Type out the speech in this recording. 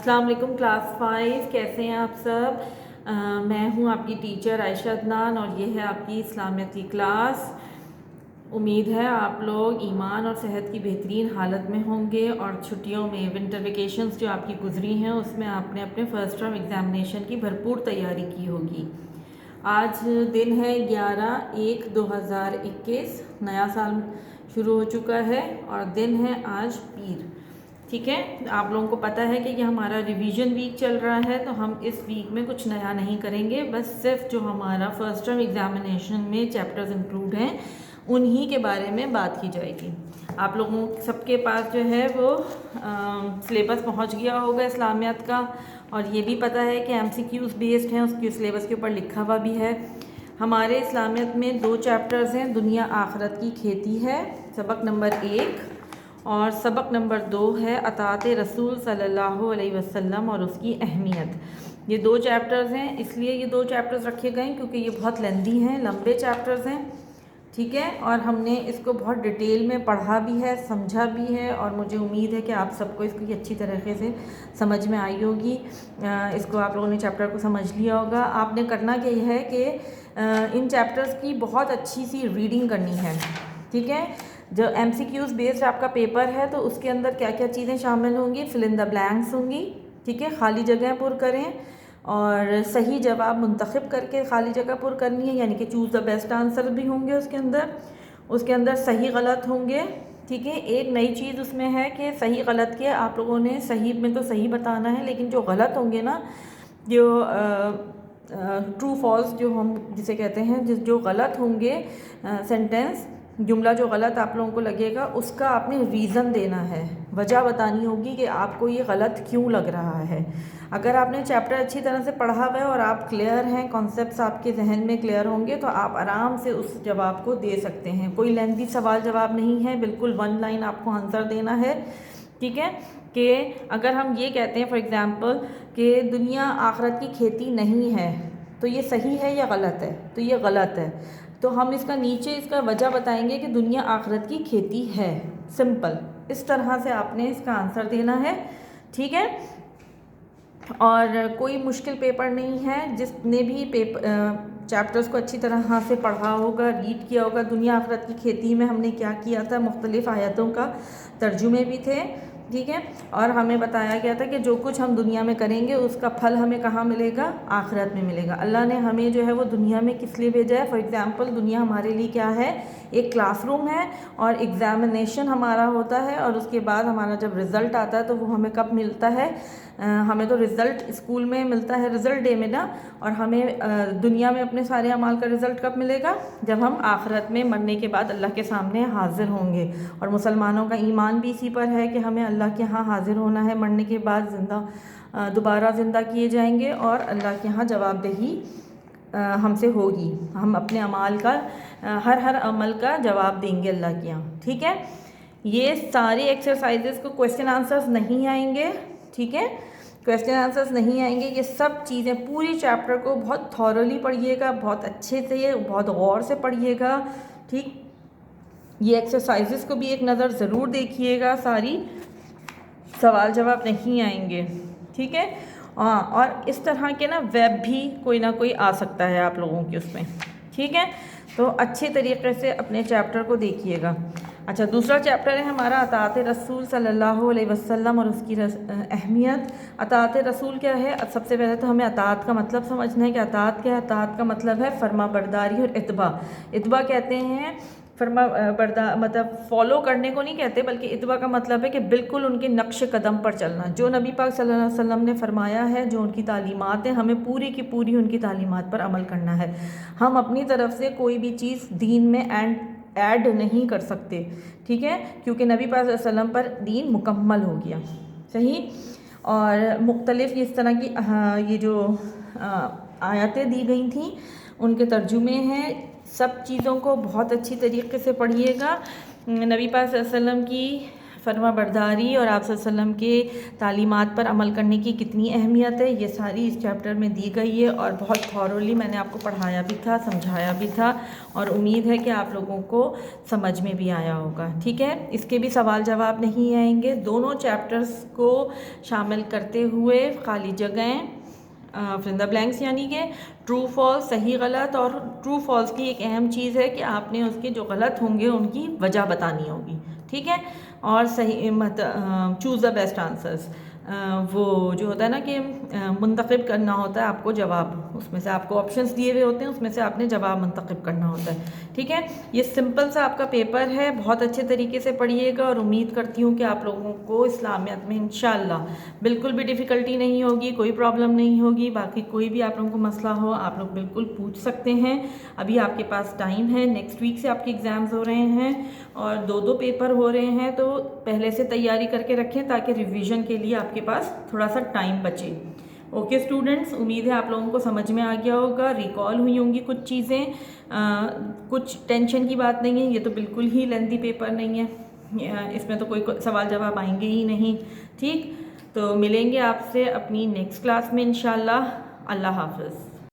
अस्सलाम वालेकुम क्लास 5, कैसे हैं आप सब। मैं हूं आपकी टीचर आयशा अदनान और ये है आपकी इस्लामियत की क्लास। उम्मीद है आप लोग ईमान और सेहत की बेहतरीन हालत में होंगे और छुट्टियों में विंटर वेकेशंस जो आपकी गुजरी हैं उसमें आपने अपने फ़र्स्ट टर्म एग्ज़ामिनेशन की भरपूर तैयारी की होगी। आज दिन है 11/1/2021, नया साल शुरू हो चुका है और दिन है आज पीर। ठीक है, आप लोगों को पता है कि हमारा रिवीजन वीक चल रहा है, तो हम इस वीक में कुछ नया नहीं करेंगे, बस सिर्फ जो हमारा फर्स्ट टर्म एग्जामिनेशन में चैप्टर्स इंक्लूड हैं उन्हीं के बारे में बात की जाएगी। आप लोगों सबके पास जो है वो सिलेबस पहुंच गया होगा इस्लामियत का, और ये भी पता है कि MCQs बेस्ड हैं, उसके सिलेबस के ऊपर लिखा हुआ भी है। हमारे इस्लामियत में 2 चैप्टर्स हैं, दुनिया आखरत की खेती है सबक नंबर 1, और सबक नंबर 2 है अताअत रसूल सल्लल्लाहु अलैहि वसल्लम और उसकी अहमियत। ये 2 चैप्टर्स हैं, इसलिए ये 2 चैप्टर्स रखे गए क्योंकि ये बहुत लेंदी हैं, लंबे चैप्टर्स हैं। ठीक है, और हमने इसको बहुत डिटेल में पढ़ा भी है, समझा भी है, और मुझे उम्मीद है कि आप सबको इसकी अच्छी तरीके से समझ में आई होगी। इसको आप लोगों ने चैप्टर को समझ लिया होगा। आपने करना क्या है कि इन चैप्टर्स की बहुत अच्छी सी रीडिंग करनी है। ठीक है, जो MCQs बेस्ड आपका पेपर है तो उसके अंदर क्या क्या चीज़ें शामिल होंगी, फिल इन द ब्लैंक्स होंगी। ठीक है, खाली जगह पुर करें और सही जवाब मुंतखब करके खाली जगह पुर करनी है, यानी कि चूज़ द बेस्ट आंसर भी होंगे उसके अंदर सही गलत होंगे। ठीक है, एक नई चीज़ उसमें है कि सही गलत के आप लोगों ने सही में तो सही बताना है, लेकिन जो गलत होंगे ना, जो ट्रू फॉल्स जो हम जिसे कहते हैं, जो गलत होंगे सेंटेंस, जुमला जो गलत आप लोगों को लगेगा उसका आपने रीज़न देना है, वजह बतानी होगी कि आपको ये गलत क्यों लग रहा है। अगर आपने चैप्टर अच्छी तरह से पढ़ा हुआ है और आप क्लियर हैं, कॉन्सेप्ट्स आपके जहन में क्लियर होंगे, तो आप आराम से उस जवाब को दे सकते हैं। कोई लेंथी सवाल जवाब नहीं है, बिल्कुल 1 लाइन आपको आंसर देना है। ठीक है, कि अगर हम ये कहते हैं फॉर एग्ज़ाम्पल कि दुनिया आखरत की खेती नहीं है, तो ये सही है या गलत है, तो ये गलत है, तो हम इसका नीचे इसका वजह बताएंगे कि दुनिया आखरत की खेती है। सिंपल, इस तरह से आपने इसका आंसर देना है। ठीक है, और कोई मुश्किल पेपर नहीं है। जिसने भी चैप्टर्स को अच्छी तरह से पढ़ा होगा, रीड किया होगा, दुनिया आखरत की खेती में हमने क्या किया था, मुख्तलिफ आयतों का तर्जुमे भी थे। ठीक है, और हमें बताया गया था कि जो कुछ हम दुनिया में करेंगे उसका फल हमें कहाँ मिलेगा, आखिरत में मिलेगा। अल्लाह ने हमें जो है वो दुनिया में किस लिए भेजा है। फॉर एग्ज़ाम्पल, दुनिया हमारे लिए क्या है, एक क्लासरूम है, और एग्ज़ामिनेशन हमारा होता है, और उसके बाद हमारा जब रिज़ल्ट आता है तो वो हमें कब मिलता है, हमें तो रिज़ल्ट स्कूल में मिलता है रिज़ल्ट डे में ना, और हमें दुनिया में अपने सारे अमाल का रिज़ल्ट कब मिलेगा, जब हम आखिरत में मरने के बाद अल्लाह के सामने हाजिर होंगे। और मुसलमानों का ईमान भी इसी पर है कि हमें अल्लाह के यहाँ हाजिर होना है, मरने के बाद दोबारा ज़िंदा किए जाएंगे और अल्लाह के यहाँ जवाबदेही हमसे होगी। हम अपने अमाल का हर अमल का जवाब देंगे अल्लाह के यहाँ। ठीक है, ये सारे एक्सरसाइजेस को क्वेश्चन आंसर्स नहीं आएंगे। ठीक है, क्वेश्चन आंसर्स नहीं आएंगे, ये सब चीज़ें पूरी चैप्टर को बहुत थॉरली पढ़िएगा, बहुत अच्छे से, बहुत गौर से पढ़िएगा। ठीक, ये एक्सरसाइजेस को भी एक नज़र ज़रूर देखिएगा, सारी सवाल जवाब नहीं आएंगे। ठीक है, हाँ, और इस तरह के ना वेब भी कोई ना कोई आ सकता है आप लोगों के उसमें। ठीक है, तो अच्छे तरीके से अपने चैप्टर को देखिएगा। अच्छा, दूसरा चैप्टर है हमारा अताअत रसूल सल्लल्लाहु अलैहि वसल्लम और उसकी अहमियत। अताअत रसूल क्या है, सबसे पहले तो हमें अताअत का मतलब समझना है कि अताअत क्या है। अताअत का मतलब है फर्मा बरदारी और इत्बा। इत्बा कहते हैं फर्मा बरदार, मतलब फॉलो करने को नहीं कहते, बल्कि इत्बा का मतलब है कि बिल्कुल उनके नक्श कदम पर चलना। जो नबी पाक सल्लल्लाहु अलैहि वसल्लम ने फरमाया है, जो उनकी तालीमात है, हमें पूरी की पूरी उनकी तालीमात पर अमल करना है। हम अपनी तरफ से कोई भी चीज़ दीन में ऐड नहीं कर सकते। ठीक है, क्योंकि नबी पाक सल्लल्लाहु अलैहि वसल्लम पर दीन मुकम्मल हो गया। सही, और मुख्तलिफ इस तरह की ये जो आयतें दी गई थी उनके तर्जुमे हैं। सब चीज़ों को बहुत अच्छी तरीके से पढ़िएगा। नबी पाक सल्लल्लाहु अलैहि वसल्लम की फरमाबरदारी और आप सल्लल्लाहु अलैहि वसल्लम के तालीमात पर अमल करने की कितनी अहमियत है, ये सारी इस चैप्टर में दी गई है और बहुत थॉरोली मैंने आपको पढ़ाया भी था, समझाया भी था और उम्मीद है कि आप लोगों को समझ में भी आया होगा। ठीक है, इसके भी सवाल जवाब नहीं आएंगे। दोनों चैप्टर्स को शामिल करते हुए खाली जगहें फिल द ब्लैंक्स यानी कि ट्रू फॉल्स, सही गलत, और ट्रू फॉल्स की एक अहम चीज़ है कि आपने उसके जो गलत होंगे उनकी वजह बतानी होगी। ठीक है, और सही चूज़ द बेस्ट आंसर्स, वो जो होता है ना कि मुंतखब करना होता है आपको जवाब, उसमें से आपको ऑप्शंस दिए हुए होते हैं, उसमें से आपने जवाब मुंतखब करना होता है। ठीक है, ये सिंपल सा आपका पेपर है, बहुत अच्छे तरीके से पढ़िएगा और उम्मीद करती हूँ कि आप लोगों को इस्लामियत में इंशाल्लाह बिल्कुल भी डिफ़िकल्टी नहीं होगी, कोई प्रॉब्लम नहीं होगी। बाकी कोई भी आप लोगों को मसला हो आप लोग बिल्कुल पूछ सकते हैं, अभी आपके पास टाइम है। नेक्स्ट वीक से आपके एग्ज़ाम्स हो रहे हैं और दो पेपर हो रहे हैं, तो पहले से तैयारी करके रखें ताकि रिवीजन के लिए आपके पास थोड़ा सा टाइम बचे। ओके स्टूडेंट्स, उम्मीद है आप लोगों को समझ में आ गया होगा, रिकॉल हुई होंगी कुछ चीज़ें, कुछ टेंशन की बात नहीं है, ये तो बिल्कुल ही लेंथी पेपर नहीं है, इसमें तो कोई सवाल जवाब आएंगे ही नहीं। ठीक, तो मिलेंगे आपसे अपनी नेक्स्ट क्लास में इंशाल्लाह। अल्लाह हाफ़िज़।